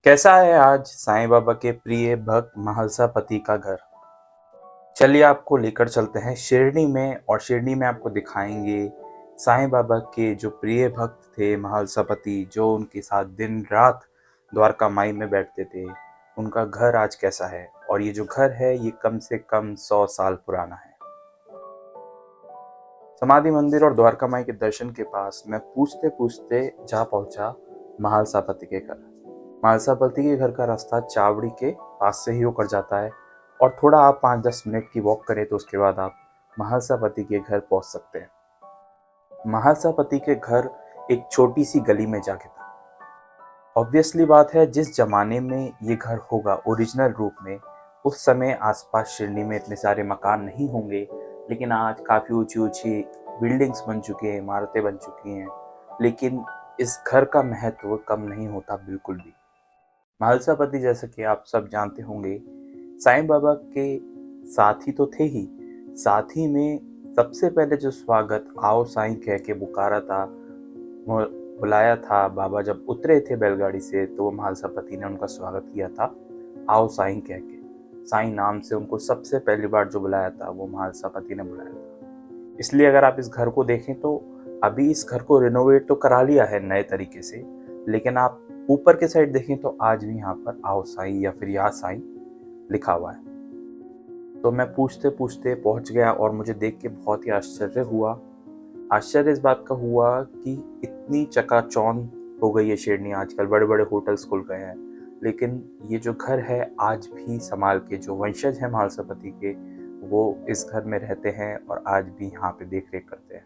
कैसा है आज साईं बाबा के प्रिय भक्त महालसापति का घर। चलिए आपको लेकर चलते हैं शिरडी में और शिरडी में आपको दिखाएंगे साईं बाबा के जो प्रिय भक्त थे महालसापति, जो उनके साथ दिन रात द्वारका माई में बैठते थे। उनका घर आज कैसा है, और ये जो घर है ये कम से कम 100 साल पुराना है। समाधि मंदिर और द्वारका माई के दर्शन के पास मैं पूछते पूछते जा पहुंचा महालसापति के घर। महालसापति के घर का रास्ता चावड़ी के पास से ही होकर जाता है, और थोड़ा आप 5-10 मिनट की वॉक करें तो उसके बाद आप महालसापति के घर पहुंच सकते हैं। महालसापति के घर एक छोटी सी गली में जाके था। ऑब्वियसली बात है, जिस जमाने में ये घर होगा ओरिजिनल रूप में, उस समय आसपास शिरडी में इतने सारे मकान नहीं होंगे, लेकिन आज काफ़ी ऊंची ऊंची बिल्डिंग्स बन चुकी हैं, इमारतें बन चुकी हैं। लेकिन इस घर का महत्व कम नहीं होता बिल्कुल भी। महालसापति, जैसा कि आप सब जानते होंगे, साईं बाबा के साथी तो थे ही, साथ ही में सबसे पहले जो स्वागत आओ साईं कह के पुकारा था, बुलाया था। बाबा जब उतरे थे बैलगाड़ी से तो वो महालसापति ने उनका स्वागत किया था आओ साईं कह के। साईं नाम से उनको सबसे पहली बार जो बुलाया था वो महालसापति ने बुलाया था। इसलिए अगर आप इस घर को देखें तो अभी इस घर को रिनोवेट तो करा लिया है नए तरीके से, लेकिन आप ऊपर के साइड देखें तो आज भी यहाँ पर आओ साईं या फिर या साईं लिखा हुआ है। तो मैं पूछते पूछते पहुंच गया और मुझे देख के बहुत ही आश्चर्य हुआ। आश्चर्य इस बात का हुआ कि इतनी चकाचौंध हो गई है शिरडी आजकल, बड़े बड़े होटल्स खुल गए हैं, लेकिन ये जो घर है आज भी संभाल के, जो वंशज हैं महालसापति के, वो इस घर में रहते हैं और आज भी यहाँ पे देख रेख करते हैं।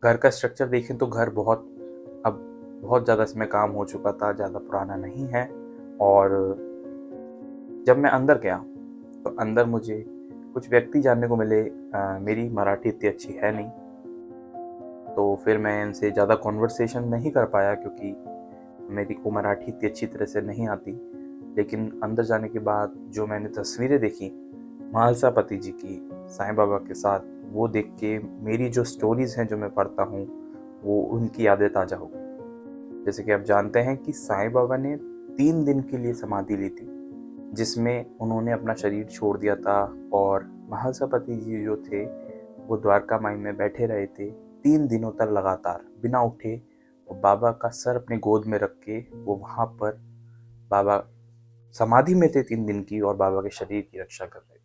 घर का स्ट्रक्चर देखें तो घर अब बहुत ज़्यादा इसमें काम हो चुका था, ज़्यादा पुराना नहीं है। और जब मैं अंदर गया तो अंदर मुझे कुछ व्यक्ति जानने को मिले। मेरी मराठी इतनी अच्छी है नहीं, तो फिर मैं इनसे ज़्यादा कॉन्वर्सेशन नहीं कर पाया क्योंकि मेरी को मराठी इतनी अच्छी तरह से नहीं आती। लेकिन अंदर जाने के बाद जो मैंने तस्वीरें देखी महालसापति जी की साईं बाबा के साथ, वो देख के मेरी जो स्टोरीज़ हैं जो मैं पढ़ता हूँ वो उनकी यादें ताज़ा हो गई। जैसे कि आप जानते हैं कि साईं बाबा ने 3 दिन के लिए समाधि ली थी, जिसमें उन्होंने अपना शरीर छोड़ दिया था, और महालसापति जी जो थे वो द्वारका माई में बैठे रहे थे 3 दिनों तक लगातार बिना उठे। और बाबा का सर अपने गोद में रख के वो वहाँ पर बाबा समाधि में थे 3 दिन की, और बाबा के शरीर की रक्षा कर रहे थे।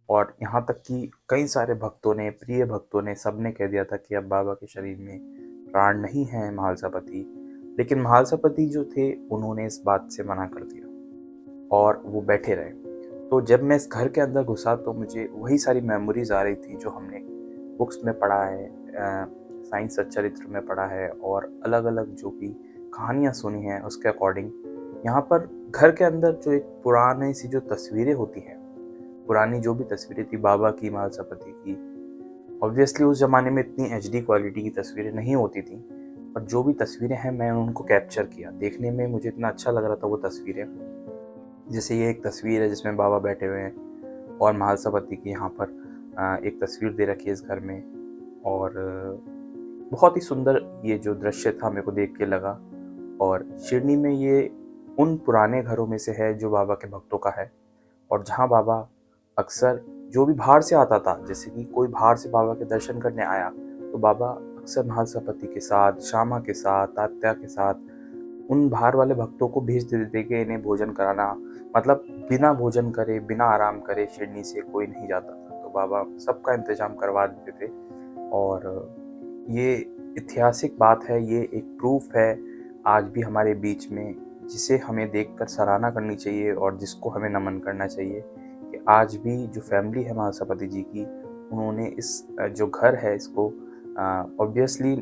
और यहाँ तक कि कई सारे भक्तों ने, प्रिय भक्तों ने, सबने कह दिया था कि अब बाबा के शरीर में प्राण नहीं है महालसापति। लेकिन महालसापति जो थे उन्होंने इस बात से मना कर दिया और वो बैठे रहे। तो जब मैं इस घर के अंदर घुसा तो मुझे वही सारी मेमोरीज आ रही थी जो हमने बुक्स में पढ़ा है, साईं सच्चरित्र में पढ़ा है, और अलग अलग जो भी कहानियाँ सुनी हैं उसके अकॉर्डिंग यहाँ पर घर के अंदर जो एक पुरानी सी जो तस्वीरें होती हैं, पुरानी जो भी तस्वीरें थी बाबा की, महालसापति की, ऑब्वियसली उस ज़माने में इतनी HD क्वालिटी की तस्वीरें नहीं होती थी, पर जो भी तस्वीरें हैं मैं उनको कैप्चर किया। देखने में मुझे इतना अच्छा लग रहा था वो तस्वीरें। जैसे ये एक तस्वीर है जिसमें बाबा बैठे हुए हैं, और महालसापति की यहाँ पर एक तस्वीर दे रखी है इस घर में। और बहुत ही सुंदर ये जो दृश्य था मेरे को देख के लगा। और शिरडी में ये उन पुराने घरों में से है जो बाबा के भक्तों का है, और जहाँ बाबा अक्सर जो भी बाहर से आता था, जैसे कि कोई बाहर से बाबा के दर्शन करने आया तो बाबा अक्सर महालसापति के साथ, श्यामा के साथ, तात्या के साथ उन बाहर वाले भक्तों को भेज देते थे कि इन्हें भोजन कराना। मतलब बिना भोजन करे, बिना आराम करे शिरडी से कोई नहीं जाता था, तो बाबा सबका इंतजाम करवा देते थे। और ये ऐतिहासिक बात है, ये एक प्रूफ है आज भी हमारे बीच में, जिसे हमें देखकर सराहना करनी चाहिए और जिसको हमें नमन करना चाहिए कि आज भी जो फैमिली है महालसापति जी की, उन्होंने इस जो घर है इसको ऑब्वियसली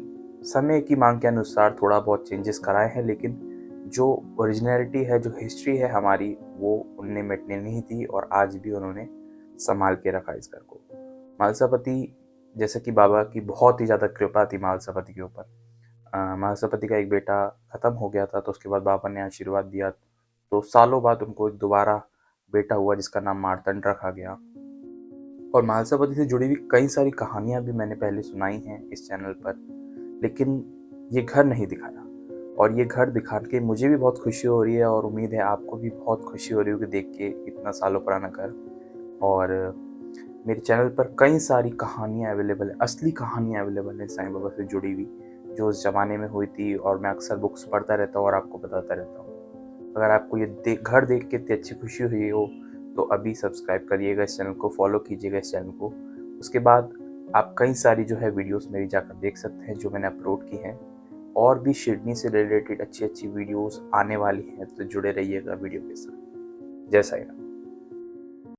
समय की मांग के अनुसार थोड़ा बहुत चेंजेस कराए हैं, लेकिन जो ओरिजिनलिटी है, जो हिस्ट्री है हमारी, वो उनने मिटने नहीं दी, और आज भी उन्होंने संभाल के रखा इस घर को। महालसापति, जैसे कि बाबा की बहुत ही ज़्यादा कृपा थी महालसापति के ऊपर। महालसापति का एक बेटा ख़त्म हो गया था, तो उसके बाद बाबा ने आशीर्वाद दिया, तो सालों बाद उनको एक दोबारा बेटा हुआ जिसका नाम मार्तंड रखा गया। और महालसापति से जुड़ी हुई कई सारी कहानियाँ भी मैंने पहले सुनाई हैं इस चैनल पर, लेकिन ये घर नहीं दिखाया। और ये घर दिखा के मुझे भी बहुत खुशी हो रही है और उम्मीद है आपको भी बहुत खुशी हो रही होगी देख के इतना सालों पुराना घर। और मेरे चैनल पर कई सारी कहानियाँ अवेलेबल हैं, असली कहानियाँ अवेलेबल हैं साईं बाबा से जुड़ी हुई, जो उस ज़माने में हुई थी, और मैं अक्सर बुक्स पढ़ता रहता हूँ और आपको बताता रहता हूँ। अगर आपको ये घर देख के इतनी अच्छी खुशी हुई हो तो अभी सब्सक्राइब करिएगा इस चैनल को, फॉलो कीजिएगा इस चैनल को। उसके बाद आप कई सारी जो है वीडियोस मेरी जाकर देख सकते हैं जो मैंने अपलोड की हैं, और भी शिरडी से रिलेटेड अच्छी अच्छी वीडियोस आने वाली हैं, तो जुड़े रहिएगा वीडियो के साथ। जय साईं राम।